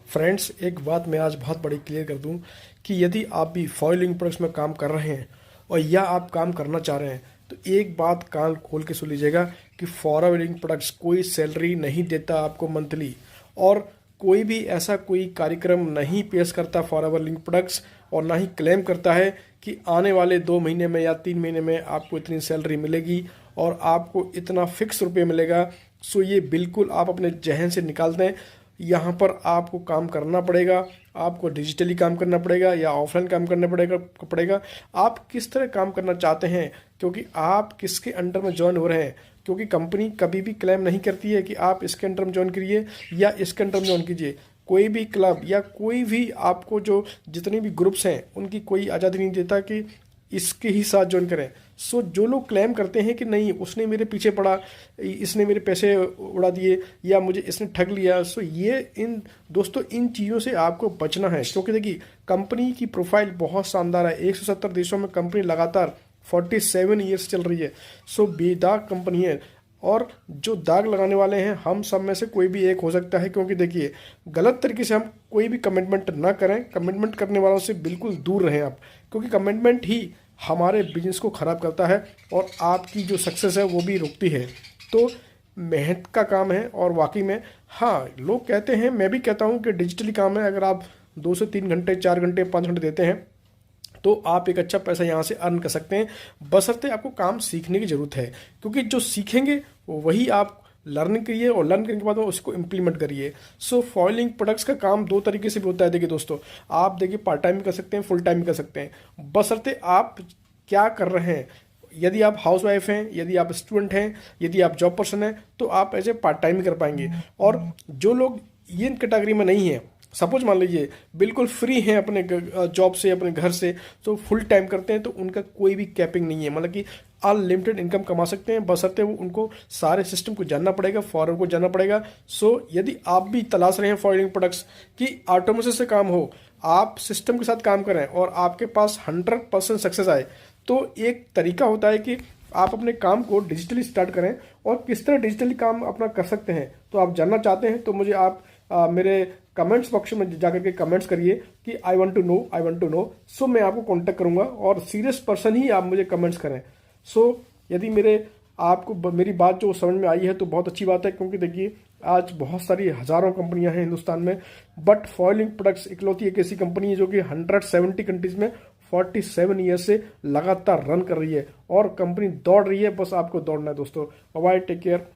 Friends, एक बात मैं आज बहुत बड़ी क्लियर कर दूं कि यदि आप भी फॉइलिंग प्रोडक्ट्स में काम कर रहे हैं और या आप काम करना चाह रहे हैं तो एक बात कान खोल के सुन लीजिएगा कि फॉरवर्डिंग प्रोडक्ट्स कोई सैलरी नहीं देता आपको मंथली, और कोई भी ऐसा कोई कार्यक्रम नहीं पेश करता फॉरवर्डिंग प्रोडक्ट्स, और ना ही क्लेम करता है कि आने वाले 2 महीने में या 3 महीने में आपको इतनी सैलरी मिलेगी और आपको इतना फिक्स रुपये मिलेगा। सो ये बिल्कुल आप अपने जहन से निकाल दें। यहाँ पर आपको काम करना पड़ेगा, आपको डिजिटली काम करना पड़ेगा या ऑफलाइन काम करना पड़ेगा। आप किस तरह काम करना चाहते हैं, क्योंकि आप किसके अंडर में ज्वाइन हो रहे हैं, क्योंकि कंपनी कभी भी क्लेम नहीं करती है कि आप इसके अंडर में ज्वाइन करिए या इसके अंडर में ज्वाइन कीजिए। कोई भी क्लब या कोई भी आपको जो जितने भी ग्रुप्स हैं उनकी कोई आज़ादी नहीं देता कि इसके ही साथ ज्वाइन करें। सो जो लोग क्लेम करते हैं कि नहीं उसने मेरे पीछे पड़ा, इसने मेरे पैसे उड़ा दिए या मुझे इसने ठग लिया, सो ये दोस्तों इन चीज़ों से आपको बचना है। क्योंकि देखिए कंपनी की प्रोफाइल बहुत शानदार है। 170 देशों में कंपनी लगातार 47 ईयर्स चल रही है। सो बेदाग कंपनी है, और जो दाग लगाने वाले हैं हम सब में से कोई भी एक हो सकता है। क्योंकि देखिए गलत तरीके से हम कोई भी कमिटमेंट ना करें, कमिटमेंट करने वालों से बिल्कुल दूर रहें आप, क्योंकि कमिटमेंट ही हमारे बिजनेस को ख़राब करता है और आपकी जो सक्सेस है वो भी रुकती है। तो मेहनत का काम है, और वाकई में हाँ, लोग कहते हैं, मैं भी कहता हूँ कि डिजिटली काम है। अगर आप 2 से 3 घंटे, 4 घंटे, 5 घंटे देते हैं तो आप एक अच्छा पैसा यहाँ से अर्न कर सकते हैं, बशर्ते आपको काम सीखने की ज़रूरत है। क्योंकि जो सीखेंगे वही आप लर्निंग करिए, और लर्न करने के बाद उसको इम्प्लीमेंट करिए। सो फॉइलिंग प्रोडक्ट्स का काम 2 तरीके से भी होता है। देखिए दोस्तों, आप देखिए पार्ट टाइम भी कर सकते हैं, फुल टाइम भी कर सकते हैं, बशर्ते आप क्या कर रहे हैं। यदि आप हाउस वाइफ हैं, यदि आप स्टूडेंट हैं, यदि आप जॉब पर्सन हैं, तो आप एज ए पार्ट टाइम भी कर पाएंगे। और जो लोग ये कैटेगरी में नहीं है, सपोज मान लीजिए बिल्कुल फ्री हैं अपने जॉब से, अपने घर से, तो फुल टाइम करते हैं, तो उनका कोई भी कैपिंग नहीं है, मतलब कि अनलिमिटेड इनकम कमा सकते हैं, बशर्ते वो उनको सारे सिस्टम को जानना पड़ेगा, फॉरवर्ड को जानना पड़ेगा। सो यदि आप भी तलाश रहे हैं फॉरवर्डिंग प्रोडक्ट्स की ऑटोमेशन से काम हो, आप सिस्टम के साथ काम करें और आपके पास 100% सक्सेस आए, तो एक तरीका होता है कि आप अपने काम को डिजिटली स्टार्ट करें। और किस तरह डिजिटली काम अपना कर सकते हैं, तो आप जानना चाहते हैं तो मुझे आप मेरे कमेंट्स बॉक्स में जाकर के कमेंट्स करिए कि I want to know, I want to know. So मैं आपको कांटेक्ट करूंगा, और सीरियस पर्सन ही आप मुझे कमेंट्स करें। सो यदि आपको मेरी बात जो समझ में आई है तो बहुत अच्छी बात है। क्योंकि देखिए आज बहुत सारी हज़ारों कंपनियां हैं हिंदुस्तान में, बट फॉइलिंग प्रोडक्ट्स इकलौती एक ऐसी कंपनी है जो कि 170 कंट्रीज में 47 ईयर से लगातार रन कर रही है, और कंपनी दौड़ रही है, बस आपको दौड़ना है दोस्तों। Bye, take care.